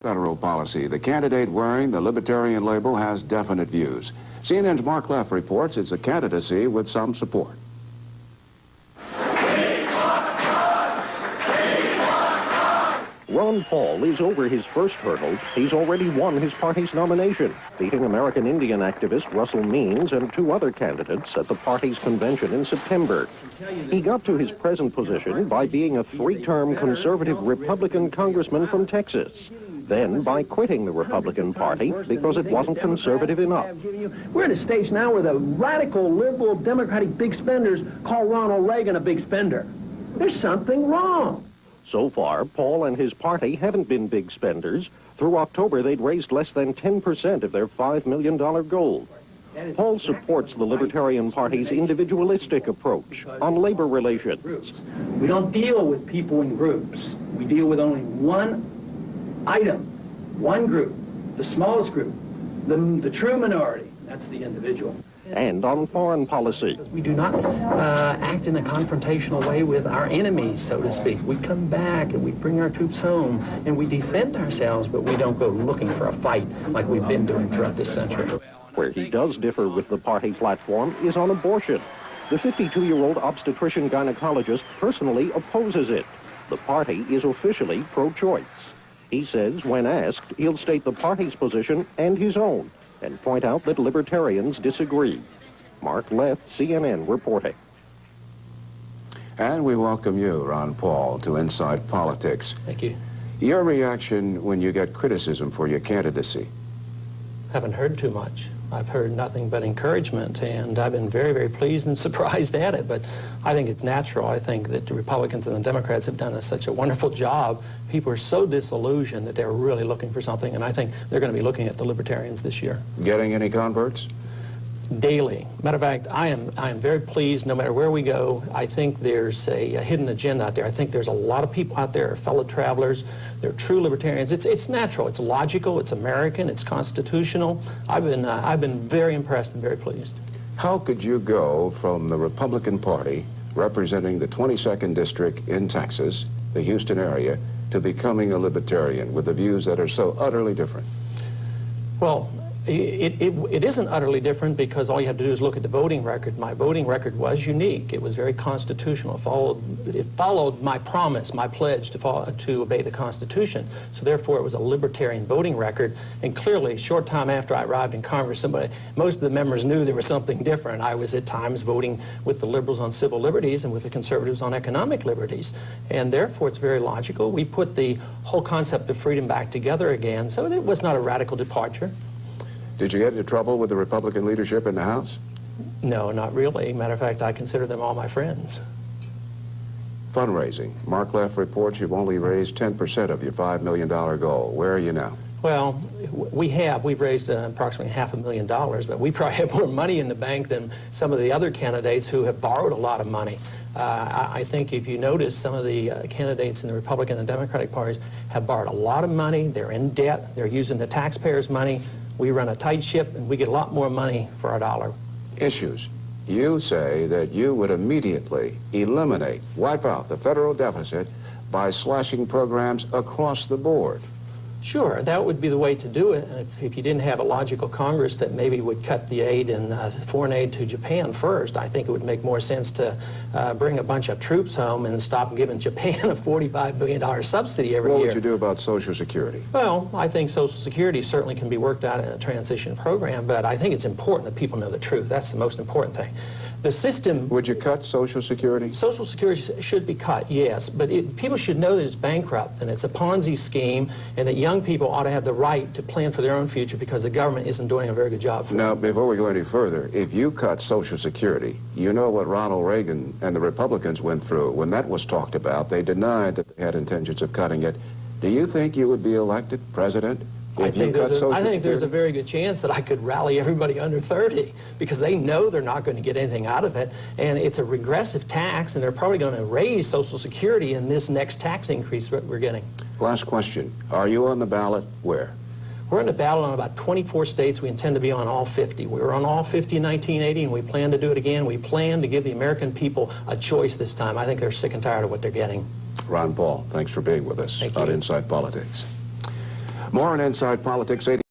Federal policy. The candidate wearing the Libertarian label has definite views. CNN's Mark Leff reports it's a candidacy with some support. Ron Paul is over his first hurdle. He's already won his party's nomination, beating American Indian activist Russell Means and 2 other candidates at the party's convention in September. He got to his present position by being a 3-term conservative Republican congressman from Texas, then by quitting the Republican Party because it wasn't conservative enough. We're at a stage now where the radical, liberal, Democratic big spenders call Ronald Reagan a big spender. There's something wrong. So far, Paul and his party haven't been big spenders. Through October, they'd raised less than 10% of their $5 million goal. Paul supports the Libertarian Party's individualistic approach on labor relations. We don't deal with people in groups. We deal with only one item, one group, the smallest group, the true minority. That's the individual. And on foreign policy. We do not act in a confrontational way with our enemies, so to speak. We come back and we bring our troops home and we defend ourselves, but we don't go looking for a fight like we've been doing throughout this century. Where he does differ with the party platform is on abortion. The 52-year-old obstetrician gynecologist personally opposes it. The party is officially pro-choice. He says when asked, he'll state the party's position and his own, and point out that libertarians disagree. Mark Leff, CNN, reporting. And we welcome you, Ron Paul, to Inside Politics. Thank you. Your reaction when you get criticism for your candidacy? Haven't heard too much. I've heard nothing but encouragement, and I've been very, very pleased and surprised at it. But I think it's natural. I think that the Republicans and the Democrats have done such a wonderful job. People are so disillusioned that they're really looking for something, and I think they're going to be looking at the Libertarians this year. Getting any converts? Daily. Matter of fact, I am very pleased no matter where we go. I think there's a hidden agenda out there. I think there's a lot of people out there, fellow travelers. They're true libertarians. It's natural. It's logical. It's American. It's constitutional. I've been very impressed and very pleased. How could you go from the Republican Party representing the 22nd District in Texas, the Houston area, to becoming a libertarian with the views that are so utterly different? Well, it isn't utterly different because all you have to do is look at the voting record. My voting record was unique. It was very constitutional. It followed my promise, my pledge to obey the Constitution. So therefore, it was a libertarian voting record. And clearly, a short time after I arrived in Congress, most of the members knew there was something different. I was at times voting with the liberals on civil liberties and with the conservatives on economic liberties. And therefore, it's very logical. We put the whole concept of freedom back together again. So it was not a radical departure. Did you get into trouble with the Republican leadership in the House? No, not really. Matter of fact, I consider them all my friends. Fundraising. Mark Leff reports you've only raised 10% of your $5 million goal. Where are you now? Well, we've raised approximately $500,000, but we probably have more money in the bank than some of the other candidates who have borrowed a lot of money. I think if you notice, some of the candidates in the Republican and Democratic parties have borrowed a lot of money. They're in debt. They're using the taxpayers' money. We run a tight ship, and we get a lot more money for our dollar. Issues. You say that you would immediately eliminate, wipe out the federal deficit by slashing programs across the board. Sure, that would be the way to do it. If you didn't have a logical Congress that maybe would cut the aid and foreign aid to Japan first, I think it would make more sense to bring a bunch of troops home and stop giving Japan a $45 billion subsidy every year. What would you do about Social Security? Well, I think Social Security certainly can be worked out in a transition program, but I think it's important that people know the truth. That's the most important thing. The system... Would you cut Social Security? Social Security should be cut, yes, but people should know that it's bankrupt and it's a Ponzi scheme, and that young people ought to have the right to plan for their own future because the government isn't doing a very good job for them. Now, before we go any further, if you cut Social Security, you know what Ronald Reagan and the Republicans went through. When that was talked about, they denied that they had intentions of cutting it. Do you think you would be elected president? I think there's a very good chance that I could rally everybody under 30 because they know they're not going to get anything out of it, and it's a regressive tax, and they're probably going to raise Social Security in this next tax increase that we're getting. Last question. Are you on the ballot where? We're in the ballot on about 24 states. We intend to be on all 50. We were on all 50 in 1980, and we plan to do it again. We plan to give the American people a choice this time. I think they're sick and tired of what they're getting. Ron Paul, thanks for being with us on Inside Politics. More on Inside Politics 80.